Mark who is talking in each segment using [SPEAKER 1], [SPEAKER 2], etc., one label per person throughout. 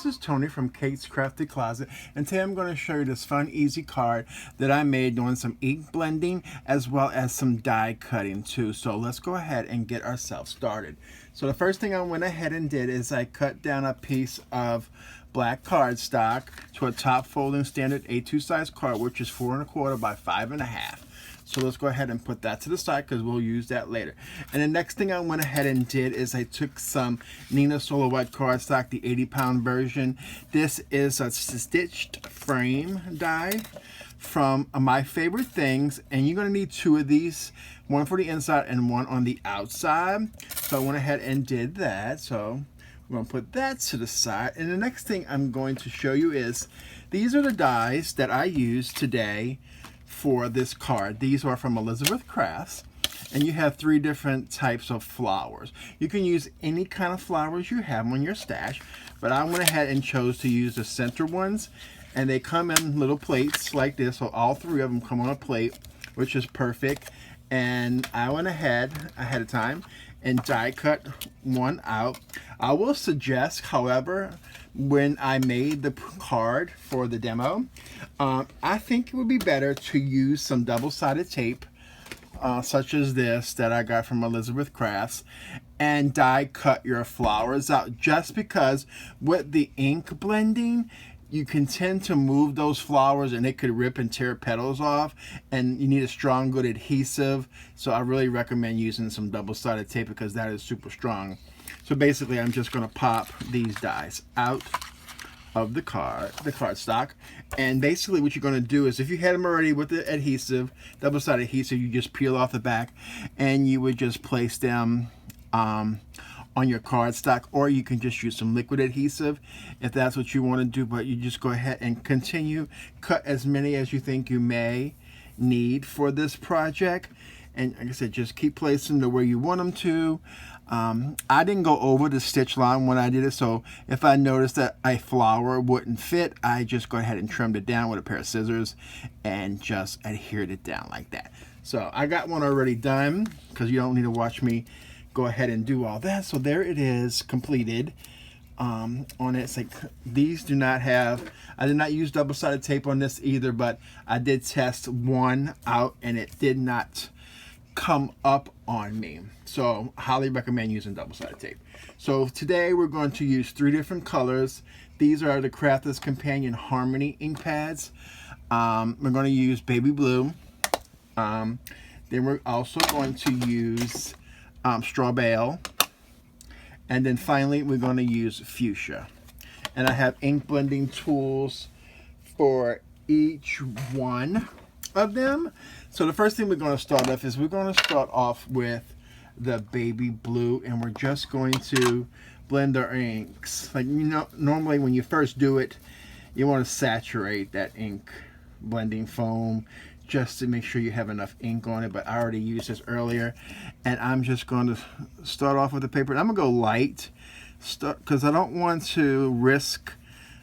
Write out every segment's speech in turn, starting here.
[SPEAKER 1] this is Tony from Kate's Crafty Closet, and today I'm going to show you this fun, easy card that I made doing some ink blending as well as some die cutting too. So let's go ahead and get ourselves started. So the first thing I went ahead and did is I cut down a piece of black cardstock to a top folding standard A2 size card, which is 4 1/4 by 5 1/2. So let's go ahead and put that to the side because we'll use that later. And the next thing I went ahead and did is I took some Neenah Solar White cardstock, the 80-pound version. This is a stitched frame die from My Favorite Things, and you're going to need 2 of these, one for the inside and one on the outside. So I went ahead and did that. So we're going to put that to the side. And the next thing I'm going to show you is these are the dies that I used today for this card. These are from elizabethcrafts, and you have 3 different types of flowers. You can use any kind of flowers you have on your stash, but I went ahead and chose to use the center ones, and they come in little plates like this. So all 3 of them come on a plate, which is perfect. And I went ahead of time and die cut one out. I will suggest, however, when I made the card for the demo, I think it would be better to use some double-sided tape, such as this that I got from elizabethcrafts, and die cut your flowers out, just because with the ink blending, you can tend to move those flowers and it could rip and tear petals off, and you need a strong, good adhesive. So I really recommend using some double-sided tape because that is super strong. So basically I'm just going to pop these dies out of the cardstock, and basically what you're going to do is, if you had them already with the adhesive, double-sided adhesive, you just peel off the back and you would just place them on your cardstock, or you can just use some liquid adhesive if that's what you want to do. But you just go ahead and continue, cut as many as you think you may need for this project, and like I said, just keep placing them where you want them to. I didn't go over the stitch line when I did it, so if I noticed that a flower wouldn't fit, I just go ahead and trimmed it down with a pair of scissors and just adhered it down like that. So I got one already done because you don't need to watch me go ahead and do all that. So there it is, completed. On it, it's like these do not have, I did not use double-sided tape on this either, but I did test one out and it did not come up on me. So highly recommend using double-sided tape. So today we're going to use 3 different colors. These are the Crafterscompanion Harmony ink pads. We're going to use baby blue. Then we're also going to use straw bale, and then finally we're going to use fuchsia. And I have ink blending tools for each one of them. So the first thing we're going to start off is we're going to start off with the baby blue, and we're just going to blend our inks. Like, you know, normally when you first do it, you want to saturate that ink blending foam just to make sure you have enough ink on it, but I already used this earlier, and I'm just going to start off with the paper. And I'm gonna go light, because I don't want to risk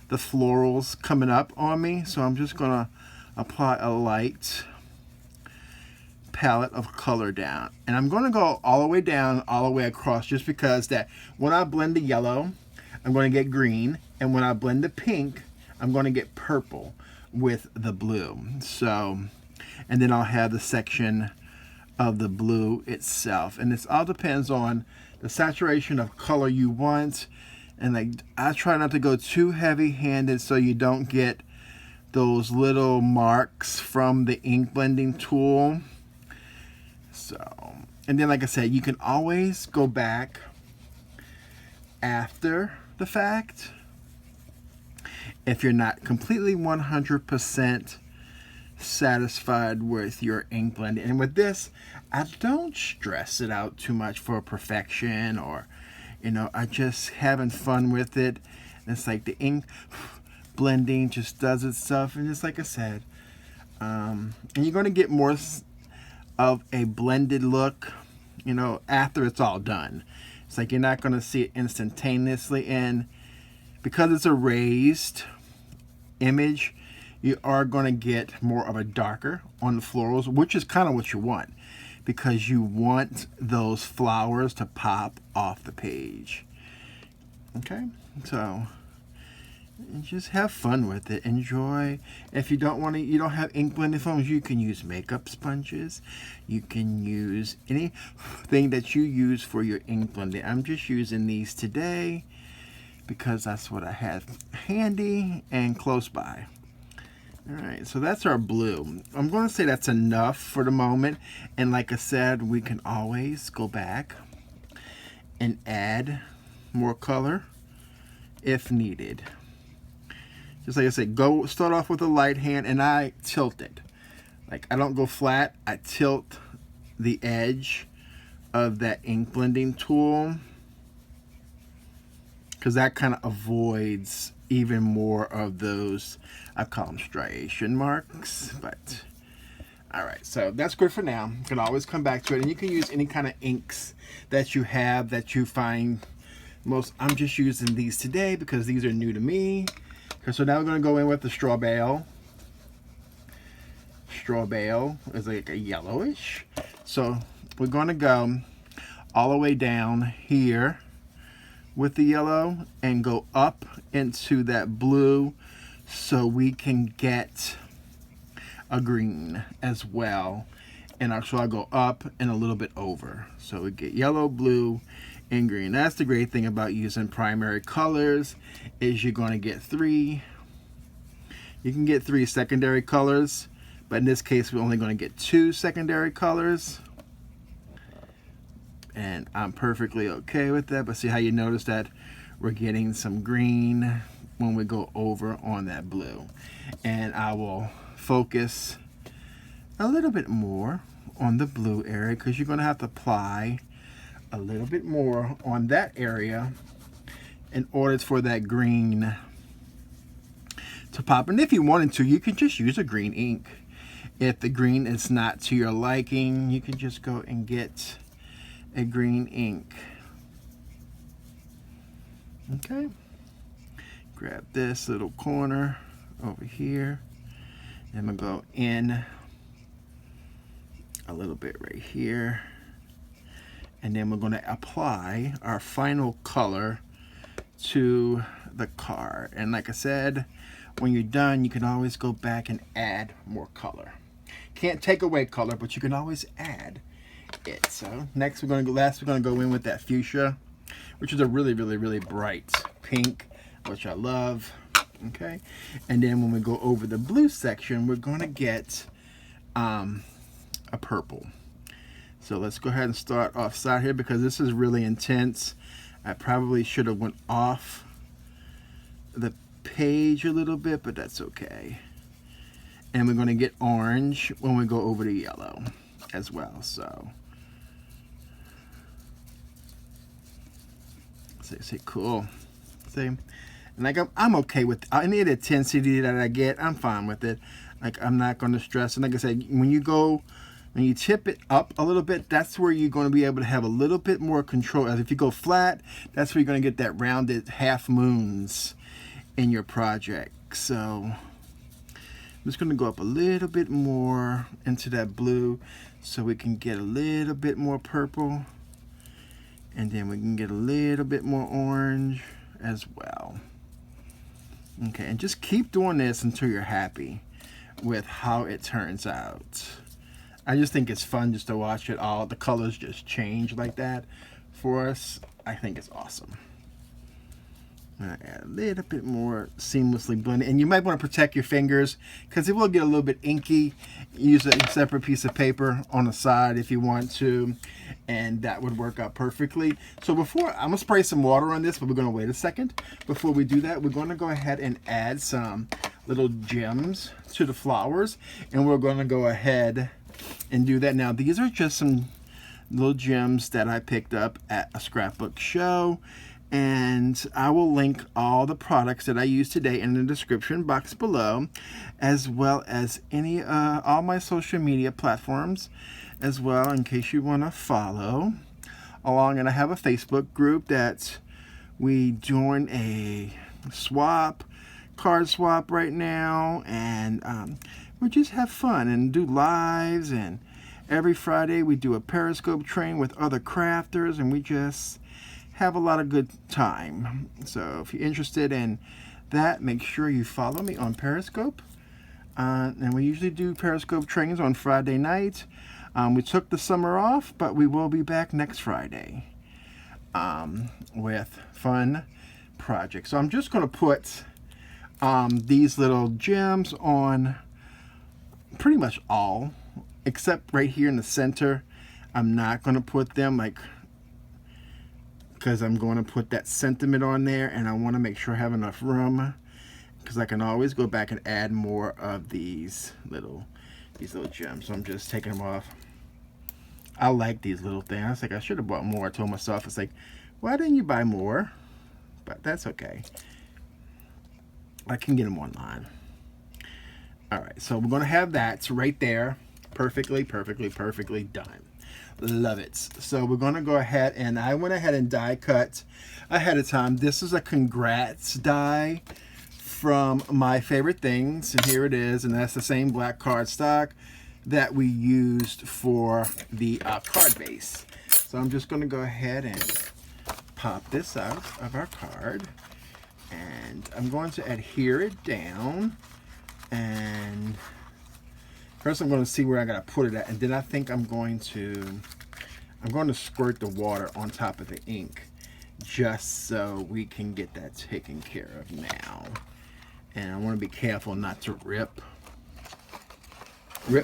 [SPEAKER 1] the florals coming up on me. So I'm just gonna apply a light palette of color down, and I'm gonna go all the way down, all the way across, just because that when I blend the yellow, I'm going to get green, and when I blend the pink, I'm going to get purple with the blue. So, and then I'll have the section of the blue itself, and this all depends on the saturation of color you want. And like, I try not to go too heavy-handed so you don't get those little marks from the ink blending tool. So, and then like I said, you can always go back after the fact if you're not completely 100% satisfied with your ink blending. And with this, I don't stress it out too much for perfection, or, you know, I just having fun with it. And it's like the ink blending just does its stuff, and just like I said, and you're going to get more of a blended look, you know, after it's all done. It's like you're not going to see it instantaneously, and because it's a raised image, you are going to get more of a darker on the florals, which is kind of what you want, because you want those flowers to pop off the page. Okay, so And just have fun with it. Enjoy. If you don't want to, you don't have ink blending foams, you can use makeup sponges. You can use anything that you use for your ink blending. I'm just using these today because that's what I have handy and close by. All right, so that's our blue. I'm going to say that's enough for the moment. And like I said, we can always go back and add more color if needed. Just like I said, start off with a light hand, and I tilt it. Like, I don't go flat, I tilt the edge of that ink blending tool, because that kind of avoids even more of those, I call them striation marks. But all right, so that's good for now. You can always come back to it, and you can use any kind of inks that you have that you find most. I'm just using these today because these are new to me. Okay, so now we're going to go in with the straw bale. Straw bale is like a yellowish. So we're going to go all the way down here with the yellow and go up into that blue so we can get a green as well. And so I'll go up and a little bit over. So we get yellow, blue, and green. That's the great thing about using primary colors, is you're going to get three. You can get 3 secondary colors, but in this case we're only going to get 2 secondary colors. And I'm perfectly okay with that. But see how you notice that we're getting some green when we go over on that blue. And I will focus a little bit more on the blue area, because you're going to have to apply a little bit more on that area in order for that green to pop. And if you wanted to, you can just use a green ink. If the green is not to your liking, you can just go and get a green ink. Okay, grab this little corner over here, and I'm gonna go in a little bit right here, and then we're going to apply our final color to the card. And like I said, when you're done, you can always go back and add more color. Can't take away color, but you can always add it. So next we're going to go in with that fuchsia, which is a really, really, really bright pink, which I love. Okay, and then when we go over the blue section, we're going to get a purple. So let's go ahead and start off side here, because this is really intense. I probably should have went off the page a little bit, but that's okay. And we're going to get orange when we go over to yellow as well. So say cool. See, and like I'm okay with any of the intensity that I get. I'm fine with it. Like, I'm not going to stress. And like I said, when you tip it up a little bit, that's where you're going to be able to have a little bit more control. As if you go flat, that's where you're going to get that rounded half moons in your project. So I'm just going to go up a little bit more into that blue so we can get a little bit more purple, and then we can get a little bit more orange as well. Okay, and just keep doing this until you're happy with how it turns out. I just think it's fun just to watch it all, the colors just change like that for us. I think it's awesome. I'm gonna add a little bit more seamlessly blended, and you might want to protect your fingers because it will get a little bit inky. Use a separate piece of paper on the side if you want to, and that would work out perfectly. So before, I'm gonna spray some water on this, but we're gonna wait a second. Before we do that, we're gonna go ahead and add some little gems to the flowers, and we're gonna go ahead and do that. Now these are just some little gems that I picked up at a scrapbook show, and I will link all the products that I used today in the description box below, as well as any all my social media platforms as well, in case you want to follow along. And I have a Facebook group that we join a card swap right now, and we just have fun and do lives, and every Friday we do a Periscope train with other crafters, and we just have a lot of good time. So if you're interested in that, make sure you follow me on Periscope. And we usually do Periscope trainings on Friday nights. We took the summer off, but we will be back next Friday with fun projects. So I'm just going to put these little gems on pretty much all, except right here in the center. I'm not going to put them because I'm going to put that sentiment on there, and I want to make sure I have enough room, because I can always go back and add more of these little gems. So I'm just taking them off. I like these little things. I was like, I should have bought more. I told myself, it's like, why didn't you buy more? But that's okay. I can get them online. All right, so we're going to have that right there. Perfectly done. Love it. So we're going to go ahead, and I went ahead and die cut ahead of time. This is a congrats die from My Favorite Things, and here it is, and that's the same black cardstock that we used for the card base. So I'm just going to go ahead and pop this out of our card, and I'm going to adhere it down, and first I'm going to see where I got to put it at, and then I think I'm going to squirt the water on top of the ink, just so we can get that taken care of now. And I want to be careful not to rip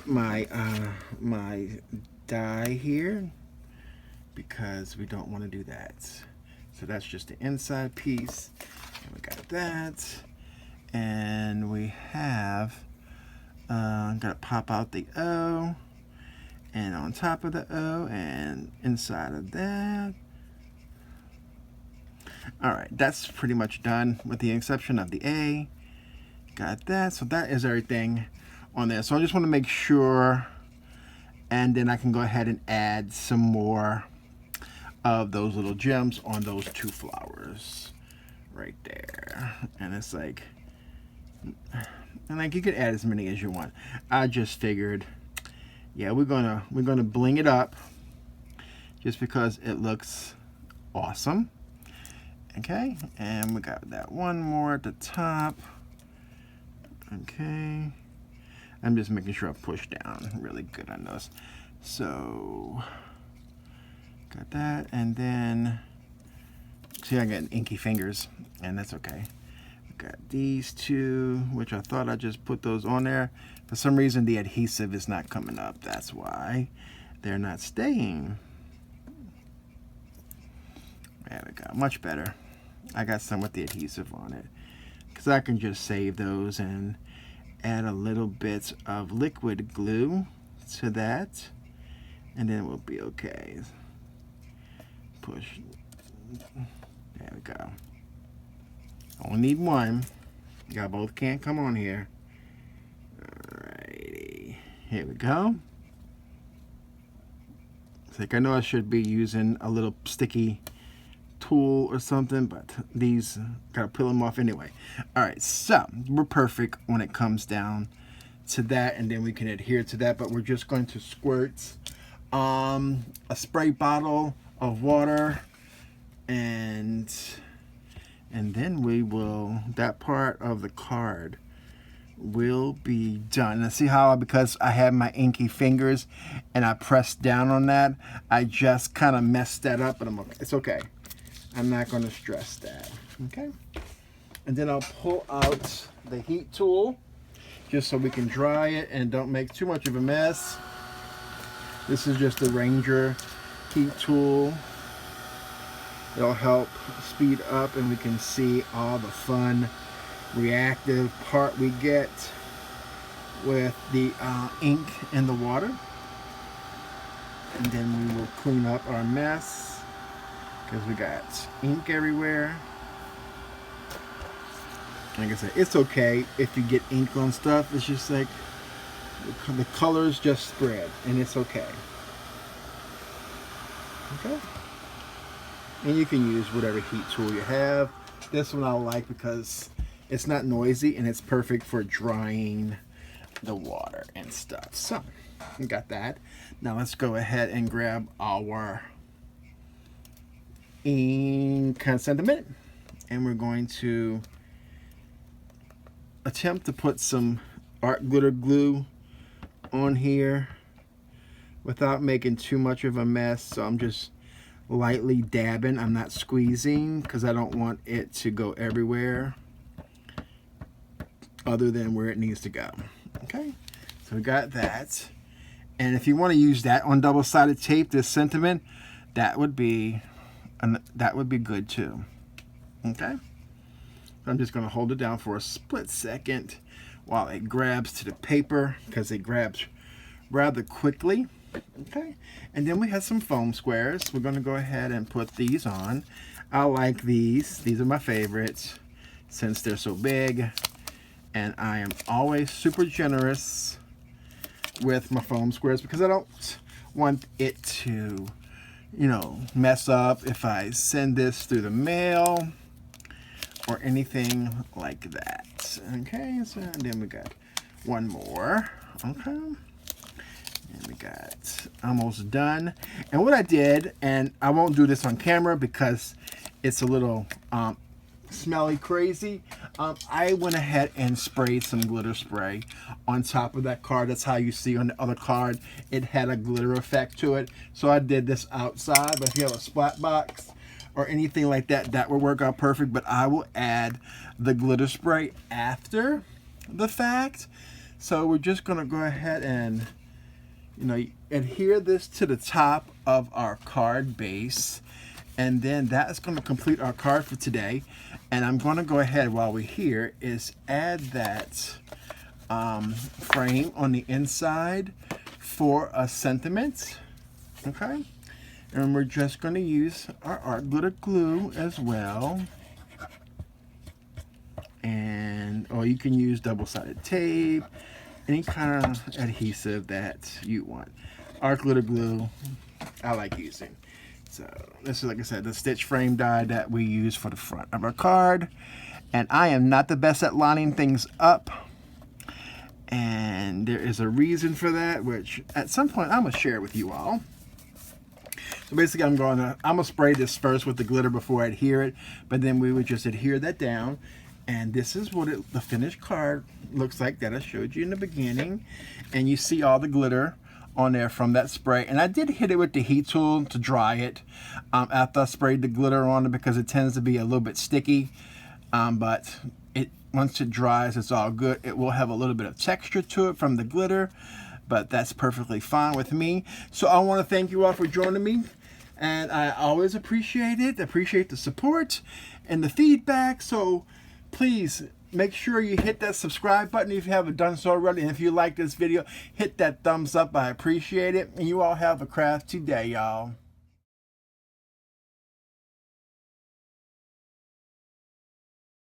[SPEAKER 1] my my die here, because we don't want to do that. So that's just the inside piece, and we got that, and we have I'm gonna pop out the O, and on top of the O, and inside of that. Alright, that's pretty much done with the exception of the A. Got that, so that is everything on there. So I just want to make sure, and then I can go ahead and add some more of those little gems on those two flowers right there. And it's like, and like you could add as many as you want. I just figured, yeah, we're gonna bling it up just because it looks awesome. Okay, and we got that one more at the top. Okay, I'm just making sure I push down really good on those. So got that, and then see, I got inky fingers, and that's okay. Got these two, which I thought I just put those on there. For some reason the adhesive is not coming up. That's why they're not staying. There we go, much better. I got some with the adhesive on it, because I can just save those and add a little bit of liquid glue to that, and then we'll be okay. Push. There we go. Only need one. Y'all both can't come on here. Alrighty. Here we go. It's like, I know I should be using a little sticky tool or something, but these gotta peel them off anyway. Alright, so we're perfect when it comes down to that, and then we can adhere to that, but we're just going to squirt a spray bottle of water, and then we will, that part of the card will be done. And see how, because I have my inky fingers and I pressed down on that, I just kind of messed that up, but I'm okay. It's okay. I'm not going to stress that. Okay. And then I'll pull out the heat tool just so we can dry it and don't make too much of a mess. This is just the Ranger heat tool. It'll help speed up, and we can see all the fun reactive part we get with the ink in the water. And then we will clean up our mess, because we got ink everywhere. Like I said, it's okay if you get ink on stuff. It's just like the colors just spread, and it's okay. Okay. And you can use whatever heat tool you have. This one I like because it's not noisy, and it's perfect for drying the water and stuff. So we got that. Now let's go ahead and grab our ink sentiment, and we're going to attempt to put some art glitter glue on here without making too much of a mess. So I'm just lightly dabbing. I'm not squeezing because I don't want it to go everywhere other than where it needs to go. Okay, so we got that. And if you want to use that on double-sided tape, this sentiment, that would be good too. Okay, I'm just going to hold it down for a split second while it grabs to the paper, because it grabs rather quickly. Okay, and then we have some foam squares. We're going to go ahead and put these on. I like these. These are my favorites since they're so big, and I am always super generous with my foam squares because I don't want it to, you know, mess up if I send this through the mail or anything like that. Okay, so then we got one more. Okay, and we got almost done. And what I did, and I won't do this on camera because it's a little smelly crazy, I went ahead and sprayed some glitter spray on top of that card. That's how you see on the other card it had a glitter effect to it. So I did this outside, but if you have a splat box or anything like that, that will work out perfect. But I will add the glitter spray after the fact. So we're just gonna go ahead and, you know, adhere this to the top of our card base, and then that's going to complete our card for today. And I'm going to go ahead while we're here is add that frame on the inside for a sentiment. Okay, and we're just going to use our art glitter glue as well, and or you can use double-sided tape, any kind of adhesive that you want. Art glitter glue I like using. So this is, like I said, the stitch frame die that we use for the front of our card. And I am not the best at lining things up, and there is a reason for that, which at some point I'm gonna share with you all. So basically I'm gonna spray this first with the glitter before I adhere it, but then we would just adhere that down. And this is what the finished card looks like that I showed you in the beginning. And you see all the glitter on there from that spray. And I did hit it with the heat tool to dry it after I sprayed the glitter on it, because it tends to be a little bit sticky. But once it dries, it's all good. It will have a little bit of texture to it from the glitter, but that's perfectly fine with me. So I want to thank you all for joining me. And I always appreciate it. Appreciate the support and the feedback. So please make sure you hit that subscribe button if you haven't done so already. And if you like this video, hit that thumbs up. I appreciate it. And you all have a crafty day, y'all.